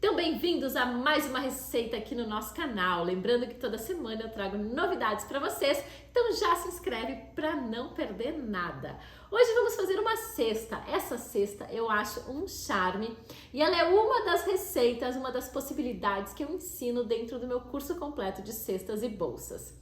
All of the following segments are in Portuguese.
Então, bem-vindos a mais uma receita aqui no nosso canal. Lembrando que toda semana eu trago novidades para vocês, então já se inscreve para não perder nada. Hoje vamos fazer uma cesta. Essa cesta eu acho um charme e ela é uma das receitas, uma das possibilidades que eu ensino dentro do meu curso completo de cestas e bolsas.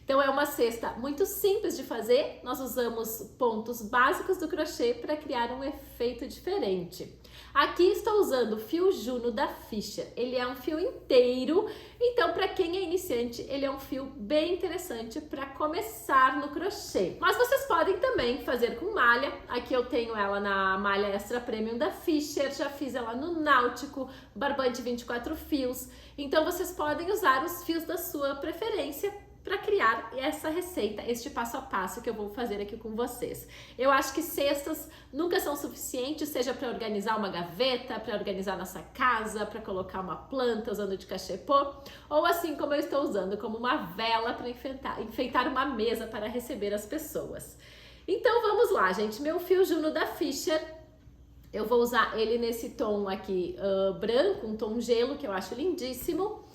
Então é uma cesta muito simples de fazer, nós usamos pontos básicos do crochê para criar um efeito diferente. Aqui estou usando o fio Juno da Fischer, ele é um fio inteiro, então para quem é iniciante ele é um fio bem interessante para começar no crochê. Mas vocês podem também fazer com malha, aqui eu tenho ela na malha Extra Premium da Fischer, já fiz ela no Náutico, barbante 24 fios, então vocês podem usar os fios da sua preferência para criar essa receita, este passo a passo que eu vou fazer aqui com vocês. Eu acho que cestas nunca são suficientes, seja para organizar uma gaveta, para organizar nossa casa, para colocar uma planta usando de cachepô, ou assim como eu estou usando, como uma vela para enfeitar uma mesa para receber as pessoas. Então vamos lá, gente, meu fio Juno da Fischer, eu vou usar ele nesse tom aqui branco, um tom gelo, que eu acho lindíssimo.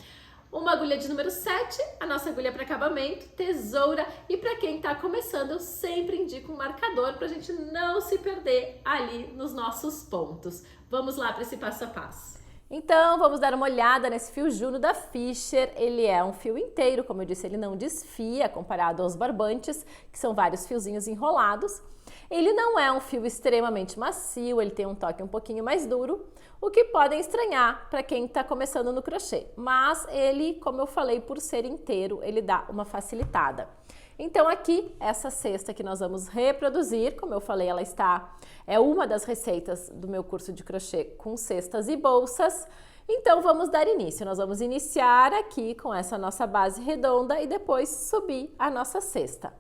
Uma agulha de número 7, a nossa agulha para acabamento, tesoura, e para quem está começando eu sempre indico um marcador para a gente não se perder ali nos nossos pontos. Vamos lá para esse passo a passo. Então vamos dar uma olhada nesse fio Juno da Fischer, ele é um fio inteiro, como eu disse, ele não desfia comparado aos barbantes, que são vários fiozinhos enrolados. Ele não é um fio extremamente macio, ele tem um toque um pouquinho mais duro, o que podem estranhar para quem está começando no crochê, mas ele, como eu falei, por ser inteiro, ele dá uma facilitada. Então aqui, essa cesta que nós vamos reproduzir, como eu falei, é uma das receitas do meu curso de crochê com cestas e bolsas. Então vamos dar início, nós vamos iniciar aqui com essa nossa base redonda e depois subir a nossa cesta.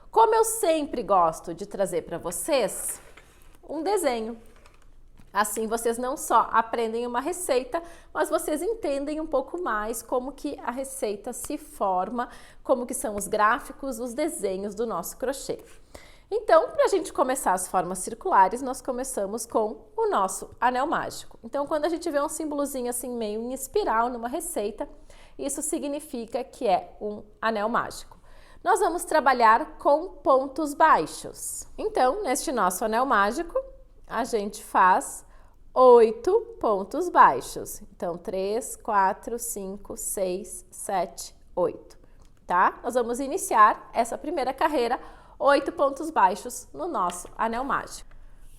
Como eu sempre gosto de trazer para vocês um desenho. Assim vocês não só aprendem uma receita, mas vocês entendem um pouco mais como que a receita se forma, como que são os gráficos, os desenhos do nosso crochê. Então, para a gente começar as formas circulares, nós começamos com o nosso anel mágico. Então, quando a gente vê um símbolozinho assim meio em espiral numa receita, isso significa que é um anel mágico. Nós vamos trabalhar com pontos baixos. Então, neste nosso anel mágico, a gente faz 8 pontos baixos. Então, 3, 4, 5, 6, 7, 8, tá? Nós vamos iniciar essa primeira carreira, 8 pontos baixos no nosso anel mágico.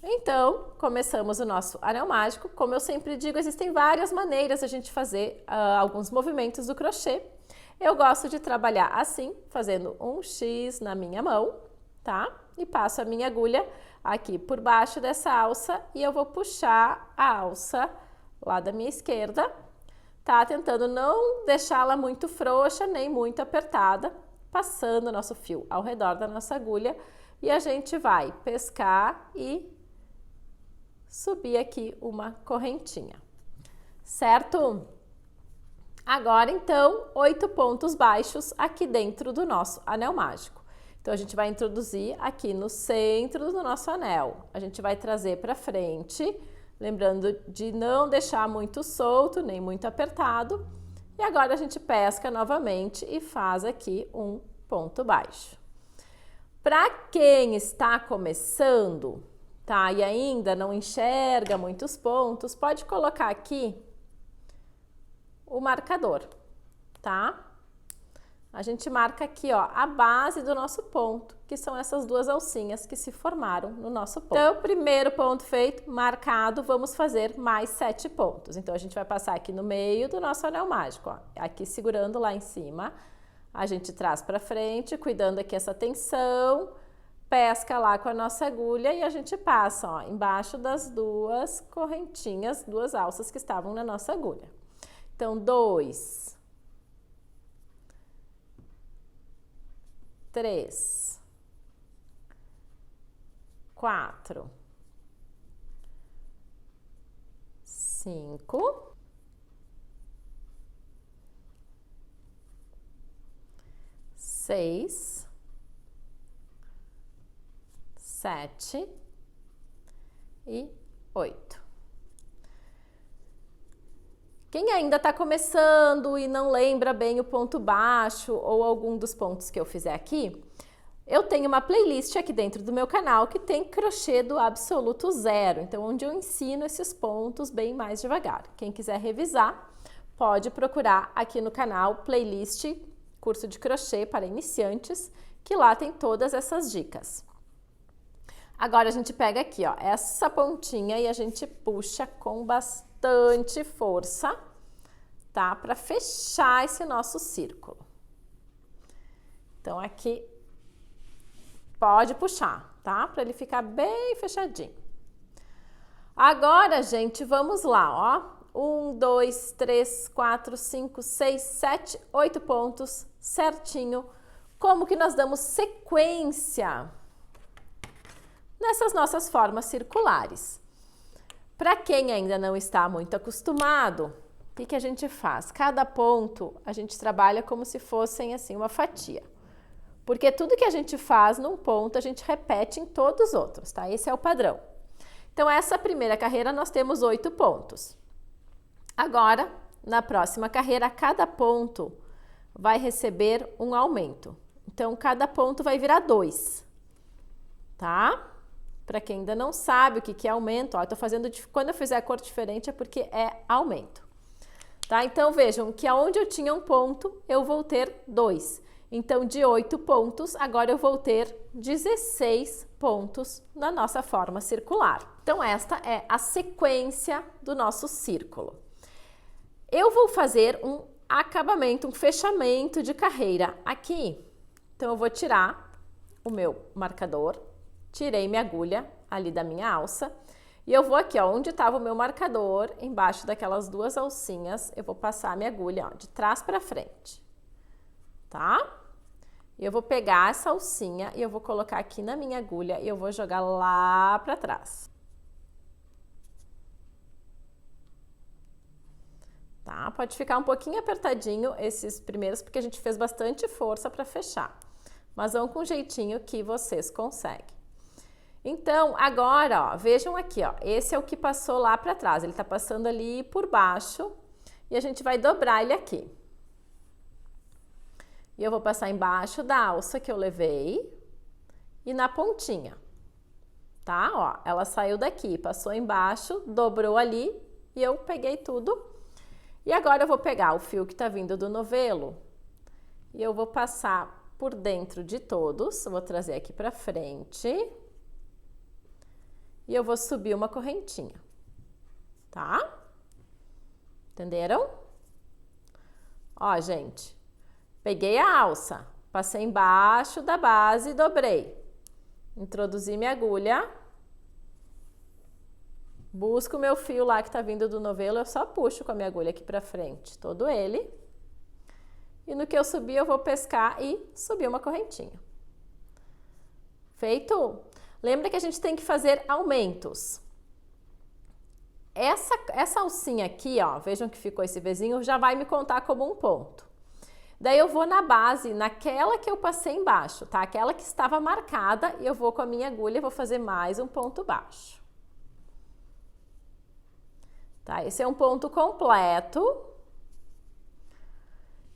Então, começamos o nosso anel mágico. Como eu sempre digo, existem várias maneiras de a gente fazer alguns movimentos do crochê. Eu gosto de trabalhar assim, fazendo um X na minha mão, tá? E passo a minha agulha aqui por baixo dessa alça e eu vou puxar a alça lá da minha esquerda, tá? Tentando não deixá-la muito frouxa nem muito apertada, passando o nosso fio ao redor da nossa agulha e a gente vai pescar e subir aqui uma correntinha, certo? Agora, então, 8 pontos baixos aqui dentro do nosso anel mágico. Então, a gente vai introduzir aqui no centro do nosso anel. A gente vai trazer para frente, lembrando de não deixar muito solto, nem muito apertado. E agora a gente pesca novamente e faz aqui um ponto baixo. Para quem está começando, tá, e ainda não enxerga muitos pontos, pode colocar aqui o marcador, tá? A gente marca aqui, ó, a base do nosso ponto, que são essas duas alcinhas que se formaram no nosso ponto. Então, primeiro ponto feito, marcado, vamos fazer mais 7 pontos. Então, a gente vai passar aqui no meio do nosso anel mágico, ó, aqui segurando lá em cima. A gente traz para frente, cuidando aqui essa tensão, pesca lá com a nossa agulha e a gente passa, ó, embaixo das duas correntinhas, duas alças que estavam na nossa agulha. Então, 2, 3, 4, 5, 6, 7 e 8. Quem ainda está começando e não lembra bem o ponto baixo ou algum dos pontos que eu fizer aqui, eu tenho uma playlist aqui dentro do meu canal que tem crochê do absoluto zero, então onde eu ensino esses pontos bem mais devagar. Quem quiser revisar, pode procurar aqui no canal playlist curso de crochê para iniciantes, que lá tem todas essas dicas. Agora a gente pega aqui, ó, essa pontinha e a gente puxa com bastante força, tá? Para fechar esse nosso círculo. Então aqui pode puxar, tá? Para ele ficar bem fechadinho. Agora, gente, vamos lá, ó. 1, 2, 3, 4, 5, 6, 7, 8 pontos, certinho. Como que nós damos sequência nessas nossas formas circulares? Para quem ainda não está muito acostumado, o que a gente faz? Cada ponto a gente trabalha como se fossem assim uma fatia. Porque tudo que a gente faz num ponto, a gente repete em todos os outros, tá? Esse é o padrão. Então, essa primeira carreira nós temos 8 pontos. Agora, na próxima carreira, cada ponto vai receber um aumento. Então, cada ponto vai virar 2, tá? Para quem ainda não sabe o que é aumento, ó, eu tô fazendo, quando eu fizer a cor diferente é porque é aumento. Tá? Então, vejam que aonde eu tinha um ponto, eu vou ter 2. Então, de 8 pontos, agora eu vou ter 16 pontos na nossa forma circular. Então, esta é a sequência do nosso círculo. Eu vou fazer um acabamento, um fechamento de carreira aqui. Então, eu vou tirar o meu marcador, tirei minha agulha ali da minha alça e eu vou aqui, ó, onde estava o meu marcador, embaixo daquelas 2 alcinhas, eu vou passar a minha agulha, ó, de trás para frente, tá? E eu vou pegar essa alcinha e eu vou colocar aqui na minha agulha e eu vou jogar lá para trás. Tá? Pode ficar um pouquinho apertadinho esses primeiros, porque a gente fez bastante força para fechar. Mas vão com um jeitinho que vocês conseguem. Então, agora, ó, vejam aqui, ó, esse é o que passou lá para trás. Ele tá passando ali por baixo e a gente vai dobrar ele aqui. E eu vou passar embaixo da alça que eu levei e na pontinha, tá? Ó, ela saiu daqui, passou embaixo, dobrou ali e eu peguei tudo. E agora eu vou pegar o fio que tá vindo do novelo e eu vou passar por dentro de todos, eu vou trazer aqui pra frente e eu vou subir uma correntinha, tá? Entenderam? Ó, gente, peguei a alça, passei embaixo da base e dobrei. Introduzi minha agulha, busco o meu fio lá que tá vindo do novelo, eu só puxo com a minha agulha aqui pra frente, todo ele. E no que eu subir, eu vou pescar e subir uma correntinha. Feito? Lembra que a gente tem que fazer aumentos. Essa alcinha aqui, ó, vejam que ficou esse vezinho, já vai me contar como um ponto. Daí eu vou na base, naquela que eu passei embaixo, tá? Aquela que estava marcada, e eu vou com a minha agulha e vou fazer mais um ponto baixo. Tá? Esse é um ponto completo.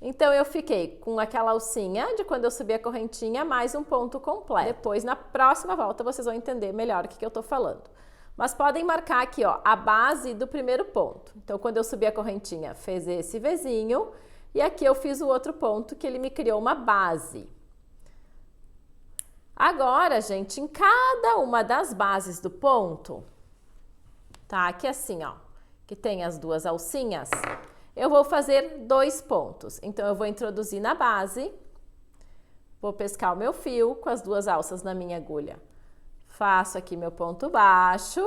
Então, eu fiquei com aquela alcinha de quando eu subi a correntinha, mais um ponto completo. Depois, na próxima volta, vocês vão entender melhor o que eu tô falando. Mas podem marcar aqui, ó, a base do primeiro ponto. Então, quando eu subi a correntinha, fez esse vezinho. E aqui eu fiz o outro ponto que ele me criou uma base. Agora, gente, em cada uma das bases do ponto, tá? Aqui assim, ó, que tem as 2 alcinhas, eu vou fazer 2 pontos. Então, eu vou introduzir na base, vou pescar o meu fio com as 2 alças na minha agulha. Faço aqui meu ponto baixo.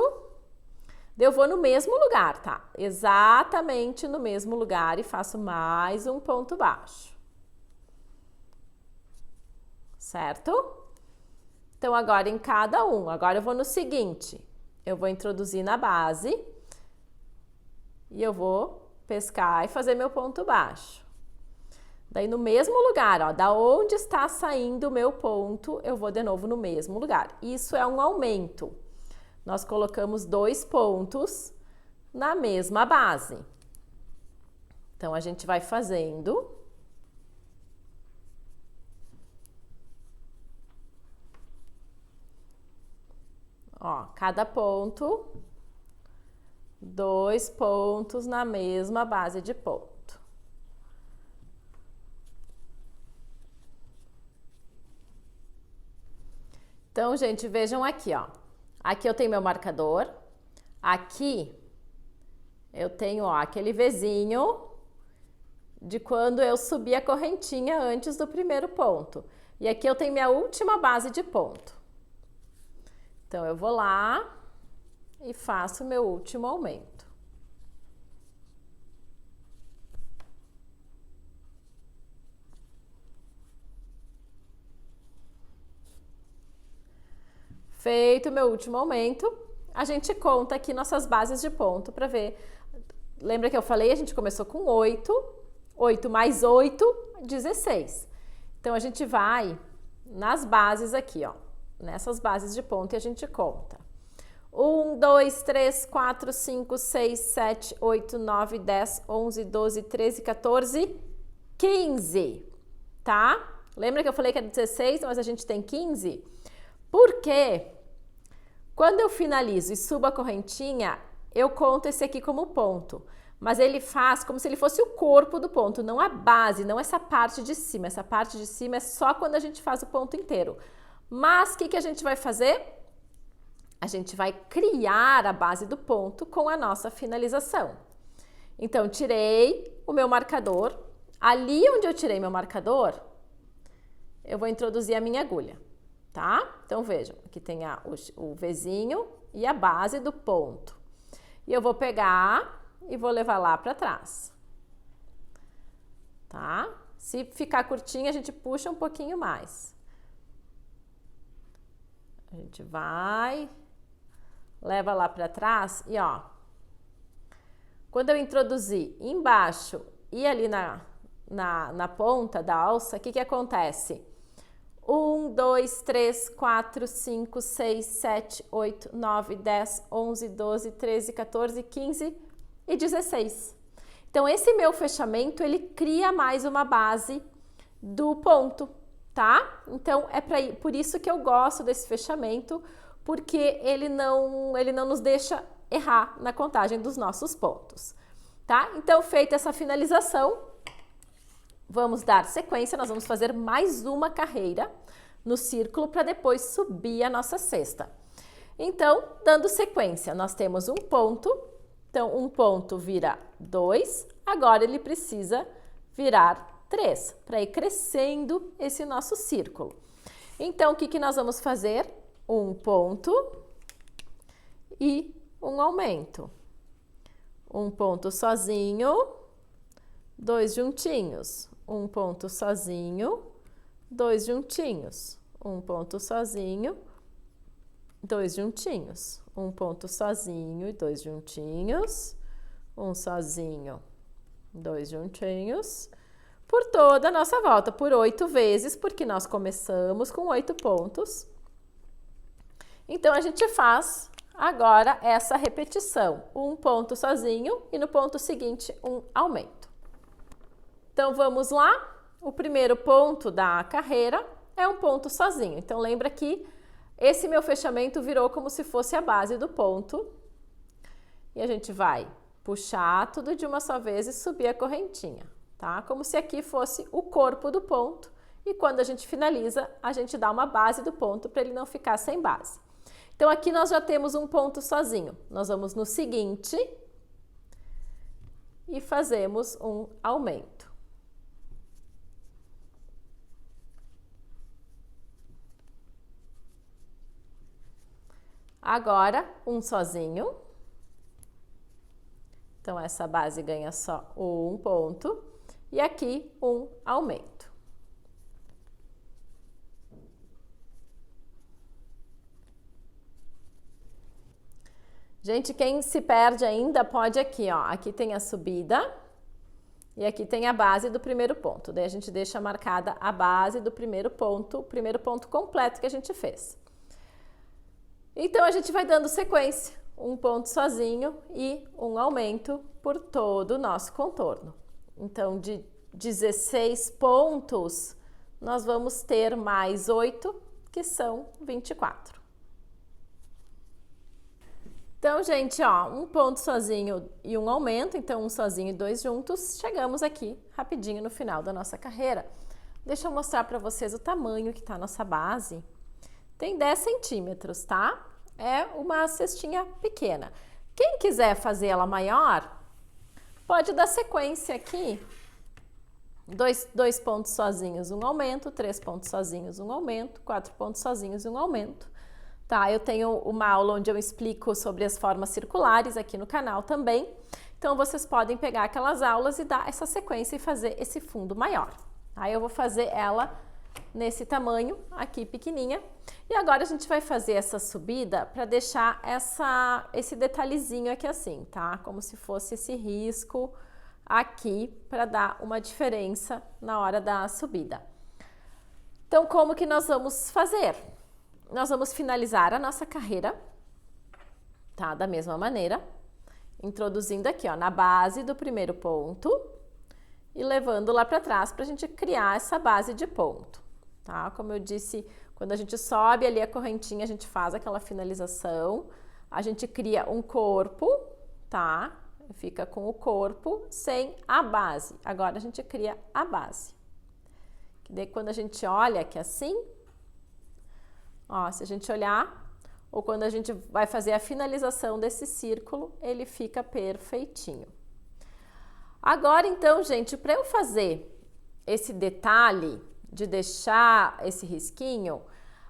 Eu vou no mesmo lugar, tá? Exatamente no mesmo lugar e faço mais um ponto baixo. Certo? Então, agora em cada um. Agora eu vou no seguinte. Eu vou introduzir na base e eu vou pescar e fazer meu ponto baixo. Daí, no mesmo lugar, ó, da onde está saindo o meu ponto, eu vou de novo no mesmo lugar. Isso é um aumento. Nós colocamos 2 pontos na mesma base. Então, a gente vai fazendo. Ó, cada ponto, 2 pontos na mesma base de ponto. Então, gente, vejam aqui, ó. Aqui eu tenho meu marcador. Aqui eu tenho, ó, aquele Vzinho de quando eu subi a correntinha antes do primeiro ponto. E aqui eu tenho minha última base de ponto. Então, eu vou lá e faço o meu último aumento. Feito o meu último aumento, a gente conta aqui nossas bases de ponto para ver. Lembra que eu falei? A gente começou com 8, 8 mais 8, 16. Então, a gente vai nas bases aqui, ó, nessas bases de ponto e a gente conta. 1, 2, 3, 4, 5, 6, 7, 8, 9, 10, 11, 12, 13, 14, 15, tá? Lembra que eu falei que era 16, mas a gente tem 15? Porque quando eu finalizo e subo a correntinha, eu conto esse aqui como ponto. Mas ele faz como se ele fosse o corpo do ponto, não a base, não essa parte de cima. Essa parte de cima é só quando a gente faz o ponto inteiro. Mas o que a gente vai fazer? A gente vai criar a base do ponto com a nossa finalização. Então, tirei o meu marcador. Ali onde eu tirei meu marcador, eu vou introduzir a minha agulha, tá? Então, vejam, aqui tem o Vzinho e a base do ponto. E eu vou pegar e vou levar lá para trás, tá? Se ficar curtinho, a gente puxa um pouquinho mais. A gente vai, leva lá para trás e ó, quando eu introduzir embaixo e ali na ponta da alça, o que acontece? 1, 2, 3, 4, 5, 6, 7, 8, 9, 10, 11, 12, 13, 14, 15 e 16. Então, esse meu fechamento, ele cria mais uma base do ponto, tá? Então, por isso que eu gosto desse fechamento, porque ele não nos deixa errar na contagem dos nossos pontos, tá? Então, feita essa finalização, vamos dar sequência, nós vamos fazer mais uma carreira no círculo para depois subir a nossa cesta. Então, dando sequência, nós temos um ponto, então um ponto vira 2, agora ele precisa virar 3, para ir crescendo esse nosso círculo. Então, o que nós vamos fazer? Um ponto e um aumento. Um ponto sozinho, 2 juntinhos. Um ponto sozinho, 2 juntinhos. Um ponto sozinho, 2 juntinhos. Um ponto sozinho e 2 juntinhos. Um sozinho, 2 juntinhos. Por toda a nossa volta, por 8 vezes, porque nós começamos com 8 pontos. Então, a gente faz agora essa repetição. Um ponto sozinho e no ponto seguinte, um aumento. Então, vamos lá. O primeiro ponto da carreira é um ponto sozinho. Então, lembra que esse meu fechamento virou como se fosse a base do ponto. E a gente vai puxar tudo de uma só vez e subir a correntinha, tá? Como se aqui fosse o corpo do ponto. E quando a gente finaliza, a gente dá uma base do ponto para ele não ficar sem base. Então, aqui nós já temos um ponto sozinho. Nós vamos no seguinte e fazemos um aumento. Agora, um sozinho. Então, essa base ganha só um ponto. E aqui, um aumento. Gente, quem se perde ainda pode aqui, ó. Aqui tem a subida e aqui tem a base do primeiro ponto. Daí a gente deixa marcada a base do primeiro ponto completo que a gente fez. Então, a gente vai dando sequência, um ponto sozinho e um aumento por todo o nosso contorno. Então, de 16 pontos, nós vamos ter mais 8, que são 24. Então, gente, ó, um ponto sozinho e um aumento, então um sozinho e dois juntos, chegamos aqui rapidinho no final da nossa carreira. Deixa eu mostrar para vocês o tamanho que tá a nossa base. Tem 10 centímetros, tá? É uma cestinha pequena. Quem quiser fazer ela maior, pode dar sequência aqui. Dois pontos sozinhos, um aumento, 3 pontos sozinhos, um aumento, 4 pontos sozinhos e um aumento. Tá, eu tenho uma aula onde eu explico sobre as formas circulares aqui no canal também. Então, vocês podem pegar aquelas aulas e dar essa sequência e fazer esse fundo maior. Aí eu vou fazer ela nesse tamanho aqui pequenininha. E agora a gente vai fazer essa subida para deixar esse detalhezinho aqui assim, tá? Como se fosse esse risco aqui para dar uma diferença na hora da subida. Então, como que nós vamos fazer? Nós vamos finalizar a nossa carreira, tá? Da mesma maneira, introduzindo aqui, ó, na base do primeiro ponto e levando lá para trás para a gente criar essa base de ponto, tá? Como eu disse, quando a gente sobe ali a correntinha, a gente faz aquela finalização, a gente cria um corpo, tá? Fica com o corpo sem a base. Agora a gente cria a base. Que daí quando a gente olha aqui assim, ó, se a gente olhar, ou quando a gente vai fazer a finalização desse círculo, ele fica perfeitinho. Agora, então, gente, para eu fazer esse detalhe de deixar esse risquinho,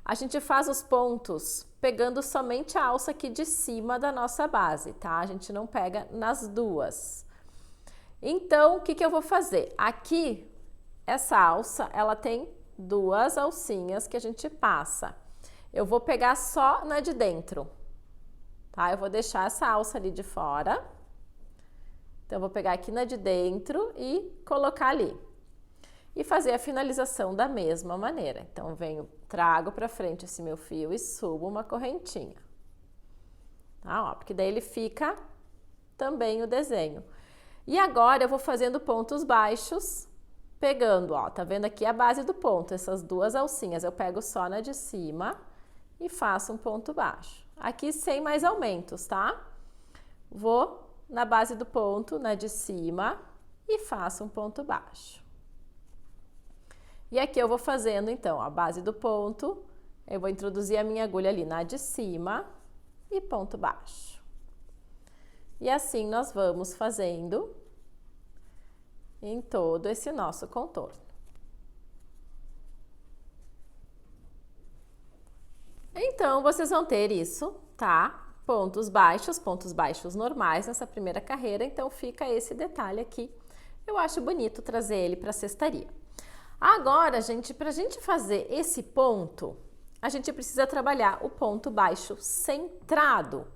a gente faz os pontos pegando somente a alça aqui de cima da nossa base, tá? A gente não pega nas duas. Então, o que que eu vou fazer? Aqui, essa alça, ela tem duas alcinhas que a gente passa. Eu vou pegar só na de dentro, tá? Eu vou deixar essa alça ali de fora. Então, eu vou pegar aqui na de dentro e colocar ali. E fazer a finalização da mesma maneira. Então, venho, trago para frente esse meu fio e subo uma correntinha. Tá? Ó, porque daí ele fica também o desenho. E agora, eu vou fazendo pontos baixos, pegando, ó, tá vendo aqui a base do ponto, essas duas alcinhas. Eu pego só na de cima e faço um ponto baixo. Aqui sem mais aumentos, tá? Vou na base do ponto, na de cima, e faço um ponto baixo. E aqui eu vou fazendo, então, a base do ponto, eu vou introduzir a minha agulha ali na de cima e ponto baixo. E assim nós vamos fazendo em todo esse nosso contorno. Então, vocês vão ter isso, tá? Pontos baixos normais nessa primeira carreira, então fica esse detalhe aqui. Eu acho bonito trazer ele para a cestaria. Agora, gente, para a gente fazer esse ponto, a gente precisa trabalhar o ponto baixo centrado,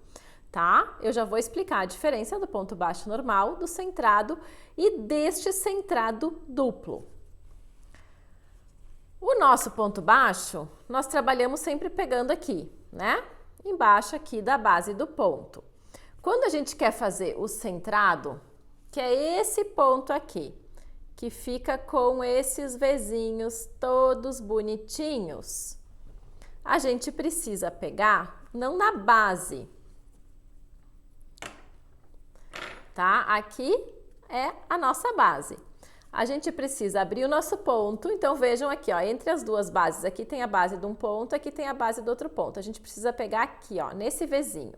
tá? Eu já vou explicar a diferença do ponto baixo normal, do centrado e deste centrado duplo. O nosso ponto baixo, nós trabalhamos sempre pegando aqui, né? Embaixo aqui da base do ponto. Quando a gente quer fazer o centrado, que é esse ponto aqui, que fica com esses vezinhos todos bonitinhos, a gente precisa pegar, não na base, tá? Aqui é a nossa base. A gente precisa abrir o nosso ponto, então vejam aqui, ó, entre as duas bases, aqui tem a base de um ponto, aqui tem a base do outro ponto. A gente precisa pegar aqui, ó, nesse vezinho,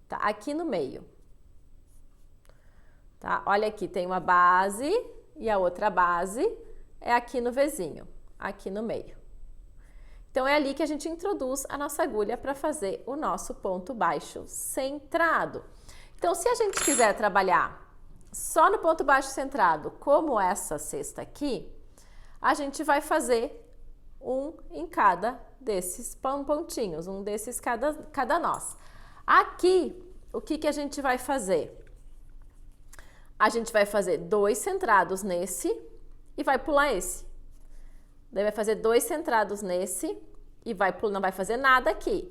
tá? Aqui no meio, tá? Olha aqui, tem uma base e a outra base é aqui no vezinho, aqui no meio. Então, é ali que a gente introduz a nossa agulha para fazer o nosso ponto baixo centrado. Então, se a gente quiser trabalhar só no ponto baixo centrado, como essa cesta aqui, a gente vai fazer um em cada desses pontinhos, um desses cada nós. Aqui, o que que a gente vai fazer? A gente vai fazer 2 centrados nesse e vai pular esse. Daí vai fazer 2 centrados nesse e não vai fazer nada aqui.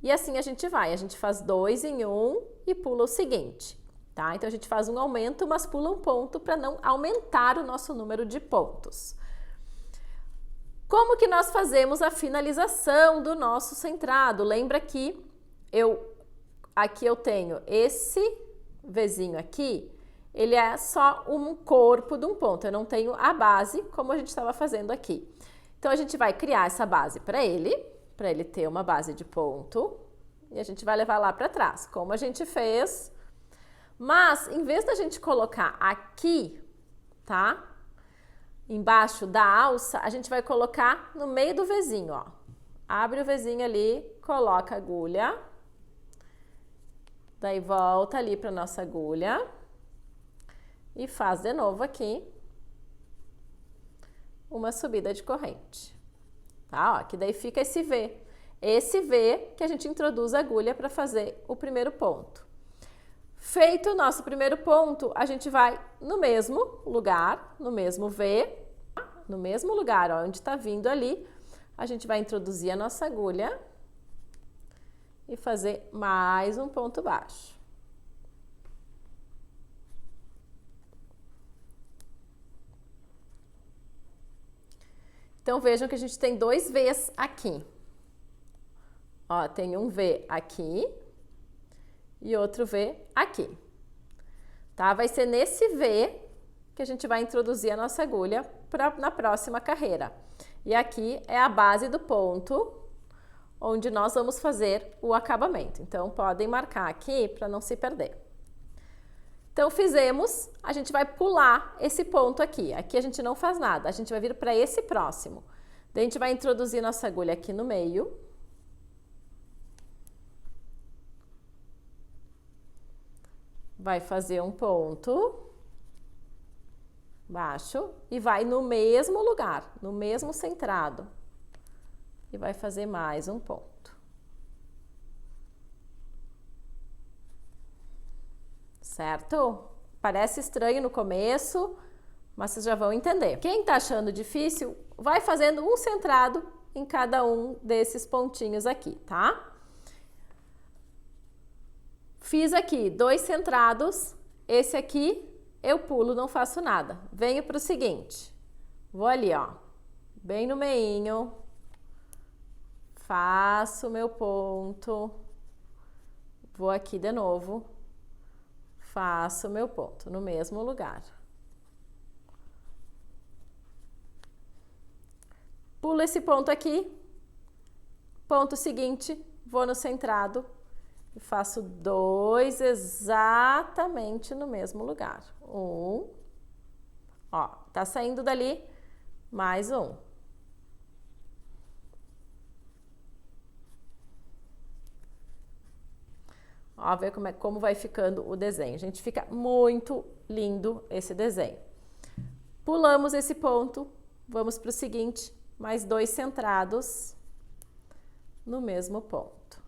E assim a gente faz 2 em um e pula o seguinte. tá? Então, a gente faz um aumento, mas pula um ponto para não aumentar o nosso número de pontos. Como que nós fazemos a finalização do nosso centrado? Lembra que aqui eu tenho esse Vzinho aqui, ele é só um corpo de um ponto, eu não tenho a base como a gente estava fazendo aqui. Então, a gente vai criar essa base para ele ter uma base de ponto, e a gente vai levar lá para trás, como a gente fez. Mas, em vez da gente colocar aqui, tá? Embaixo da alça, a gente vai colocar no meio do Vzinho, ó. Abre o Vzinho ali, coloca a agulha. Daí, volta ali para nossa agulha. E faz de novo aqui uma subida de corrente. Tá? Ó, que daí fica esse V. Esse V que a gente introduz a agulha para fazer o primeiro ponto. Feito o nosso primeiro ponto, a gente vai no mesmo lugar, no mesmo V, no mesmo lugar, ó, onde está vindo ali, a gente vai introduzir a nossa agulha e fazer mais um ponto baixo. Então, vejam que a gente tem dois Vs aqui. Ó, tem um V aqui e outro V aqui. Tá? Vai ser nesse V que a gente vai introduzir a nossa agulha na próxima carreira. E aqui é a base do ponto onde nós vamos fazer o acabamento. Então, podem marcar aqui para não se perder. Então, fizemos, a gente vai pular esse ponto aqui. Aqui a gente não faz nada, a gente vai vir para esse próximo. Daí, a gente vai introduzir nossa agulha aqui no meio. Vai fazer um ponto baixo e vai no mesmo lugar, no mesmo centrado. E vai fazer mais um ponto. Certo? Parece estranho no começo, mas vocês já vão entender. Quem tá achando difícil, vai fazendo um centrado em cada um desses pontinhos aqui, tá? Fiz aqui 2 centrados, esse aqui eu pulo, não faço nada. Venho para o seguinte, vou ali, ó, bem no meinho, faço meu ponto, vou aqui de novo, faço meu ponto no mesmo lugar. Pulo esse ponto aqui, ponto seguinte, vou no centrado, e faço 2 exatamente no mesmo lugar. Um, ó, tá saindo dali, mais um. Ó, vê como vai ficando o desenho. Gente, fica muito lindo esse desenho. Pulamos esse ponto, vamos para o seguinte, mais 2 centrados no mesmo ponto.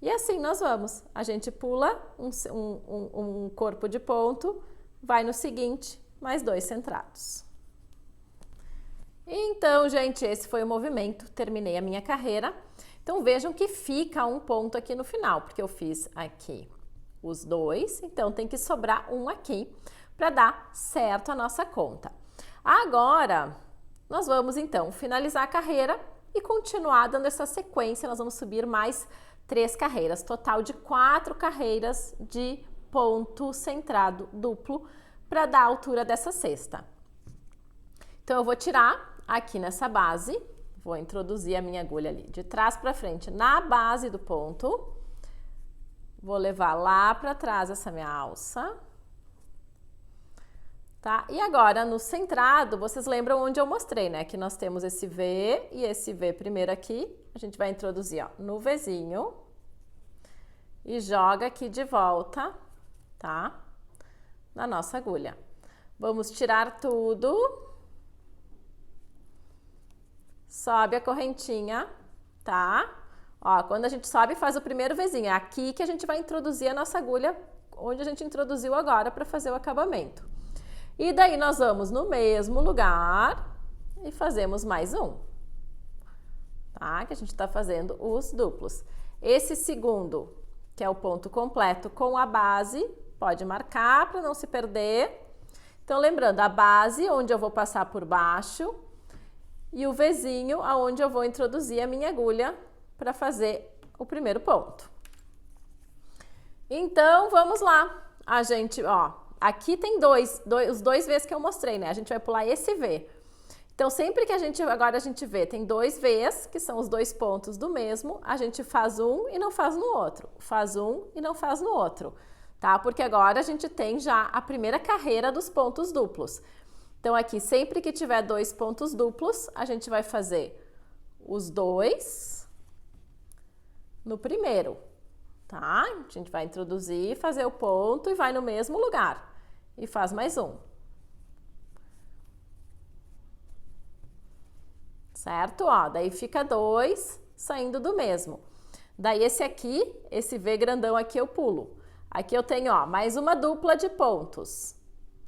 E assim nós vamos. A gente pula um corpo de ponto, vai no seguinte, mais 2 centrados. Então, gente, esse foi o movimento. Terminei a minha carreira. Então, vejam que fica um ponto aqui no final, porque eu fiz aqui os 2, então tem que sobrar um aqui para dar certo a nossa conta. Agora, nós vamos então finalizar a carreira e continuar dando essa sequência. Nós vamos subir mais 3 carreiras, total de 4 carreiras de ponto centrado duplo para dar a altura dessa cesta. Então, eu vou tirar aqui nessa base, vou introduzir a minha agulha ali de trás para frente na base do ponto, vou levar lá para trás essa minha alça, tá? E agora, no centrado, vocês lembram onde eu mostrei, né? Que nós temos esse V e esse V primeiro aqui. A gente vai introduzir, ó, no Vzinho. E joga aqui de volta, tá? Na nossa agulha. Vamos tirar tudo. Sobe a correntinha, tá? Ó, quando a gente sobe, faz o primeiro Vzinho. É aqui que a gente vai introduzir a nossa agulha, onde a gente introduziu agora para fazer o acabamento. E daí nós vamos no mesmo lugar e fazemos mais um. tá? Que a gente tá fazendo os duplos. Esse segundo, que é o ponto completo com a base, pode marcar para não se perder. Então, lembrando, a base, onde eu vou passar por baixo, e o Vzinho, aonde eu vou introduzir a minha agulha para fazer o primeiro ponto. Então, vamos lá. A gente, ó, aqui tem os dois Vs que eu mostrei, né? A gente vai pular esse V. Então, sempre que agora a gente vê, tem dois Vs, que são os dois pontos do mesmo, a gente faz um e não faz no outro. Faz um e não faz no outro, tá? Porque agora a gente tem já a primeira carreira dos pontos duplos. Então, aqui, sempre que tiver dois pontos duplos, a gente vai fazer os dois no primeiro, tá? A gente vai introduzir, fazer o ponto e vai no mesmo lugar. E faz mais um. Certo? Ó, daí fica dois saindo do mesmo. Daí esse aqui, esse V grandão aqui eu pulo. Aqui eu tenho, ó, mais uma dupla de pontos,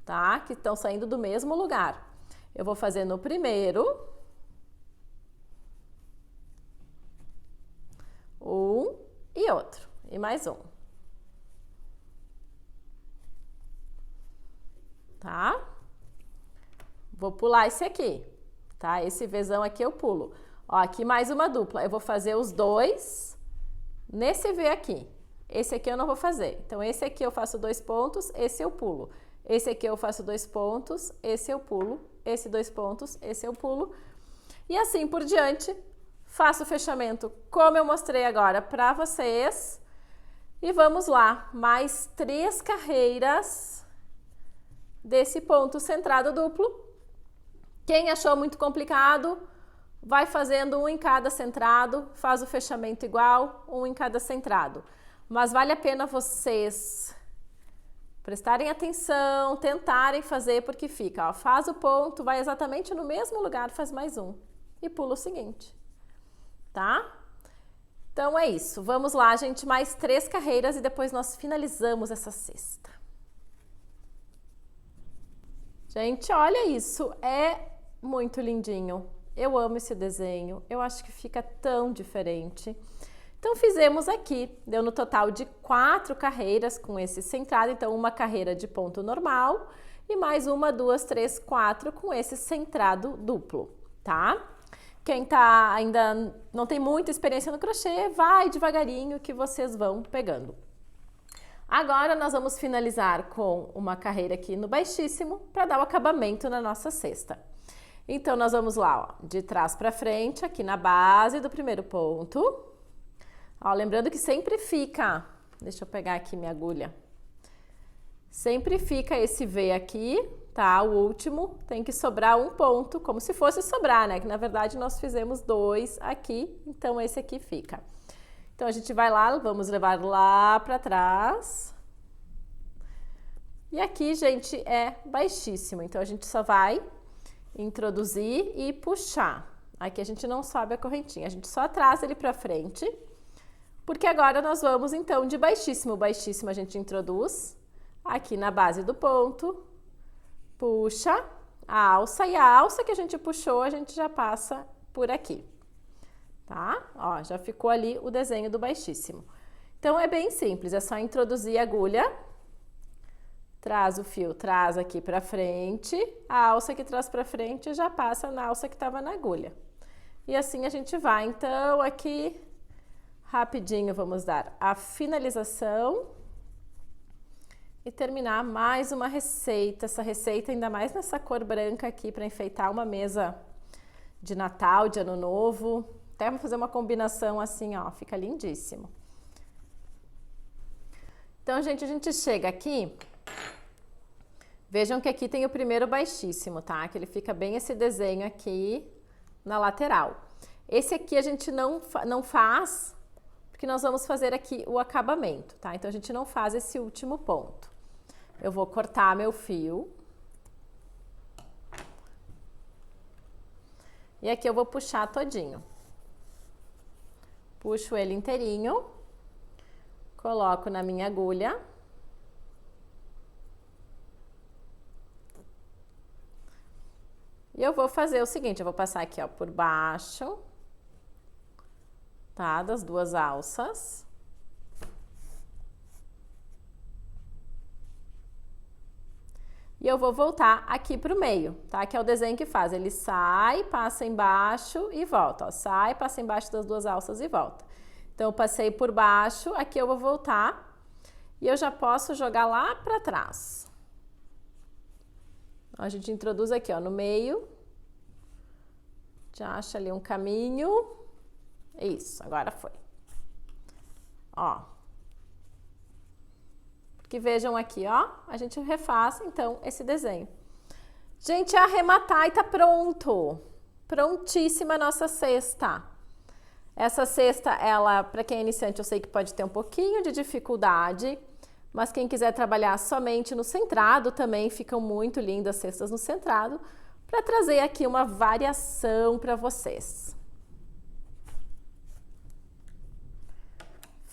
tá? Que estão saindo do mesmo lugar. Eu vou fazer no primeiro. Um e outro. E mais um. Tá? Vou pular esse aqui, tá? Esse Vzão aqui eu pulo. Ó, aqui mais uma dupla. Eu vou fazer os dois nesse V aqui. Esse aqui eu não vou fazer. Então, esse aqui eu faço dois pontos, esse eu pulo. Esse aqui eu faço dois pontos, esse eu pulo. Esse dois pontos, esse eu pulo. E assim por diante, faço o fechamento como eu mostrei agora para vocês. E vamos lá, mais 3 carreiras desse ponto centrado duplo. Quem achou muito complicado, vai fazendo um em cada centrado, faz o fechamento igual, um em cada centrado. Mas vale a pena vocês prestarem atenção, tentarem fazer, porque fica, ó, faz o ponto, vai exatamente no mesmo lugar, faz mais um e pula o seguinte, tá? Então é isso, vamos lá, gente, mais 3 carreiras e depois nós finalizamos essa cesta. Gente, olha isso, é muito lindinho. Eu amo esse desenho, eu acho que fica tão diferente. Então, fizemos aqui, deu no total de 4 carreiras com esse centrado. Então, uma carreira de ponto normal e mais 1, 2, 3, 4 com esse centrado duplo, tá? Quem tá ainda não tem muita experiência no crochê, vai devagarinho que vocês vão pegando. Agora, nós vamos finalizar com uma carreira aqui no baixíssimo para dar o acabamento na nossa cesta. Então, nós vamos lá, ó, de trás para frente, aqui na base do primeiro ponto. Ó, lembrando que sempre fica, deixa eu pegar aqui minha agulha, sempre fica esse V aqui, tá? O último tem que sobrar um ponto, como se fosse sobrar, né? Que na verdade nós fizemos 2 aqui, então esse aqui fica. Então a gente vai lá, vamos levar lá para trás. E aqui, gente, é baixíssimo, então a gente só vai introduzir e puxar. Aqui a gente não sobe a correntinha, a gente só traz ele para frente. Porque agora nós vamos, então, de baixíssimo. Baixíssimo a gente introduz aqui na base do ponto, puxa a alça e a alça que a gente puxou, a gente já passa por aqui, tá? Ó, já ficou ali o desenho do baixíssimo. Então, é bem simples, é só introduzir a agulha, traz o fio, traz aqui pra frente, a alça que traz pra frente já passa na alça que estava na agulha. E assim a gente vai, então, aqui... Rapidinho vamos dar a finalização e terminar mais uma receita. Essa receita ainda mais nessa cor branca aqui para enfeitar uma mesa de Natal, de Ano Novo. Até vou fazer uma combinação assim, ó, fica lindíssimo. Então, gente, a gente chega aqui. Vejam que aqui tem o primeiro baixíssimo, tá? Que ele fica bem esse desenho aqui na lateral. Esse aqui a gente não faz... porque nós vamos fazer aqui o acabamento, tá? Então, a gente não faz esse último ponto. Eu vou cortar meu fio. E aqui eu vou puxar todinho. Puxo ele inteirinho. Coloco na minha agulha. E eu vou fazer o seguinte, eu vou passar aqui, ó, por baixo. tá? Das duas alças. E eu vou voltar aqui pro meio, tá? Que é o desenho que faz. Ele sai, passa embaixo e volta, ó. Sai, passa embaixo das duas alças e volta. Então, eu passei por baixo, aqui eu vou voltar e eu já posso jogar lá pra trás. A gente introduz aqui, ó, no meio. Já acha ali um caminho. Isso, agora foi. Ó. Que vejam aqui, ó, a gente refaz, então, esse desenho. Gente, arrematar e tá pronto. Prontíssima a nossa cesta. Essa cesta, ela, para quem é iniciante, eu sei que pode ter um pouquinho de dificuldade, mas quem quiser trabalhar somente no centrado, também ficam muito lindas as cestas no centrado, para trazer aqui uma variação para vocês.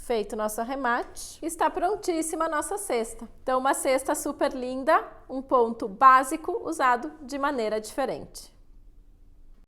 Feito o nosso arremate, está prontíssima a nossa cesta. Então, uma cesta super linda, um ponto básico usado de maneira diferente.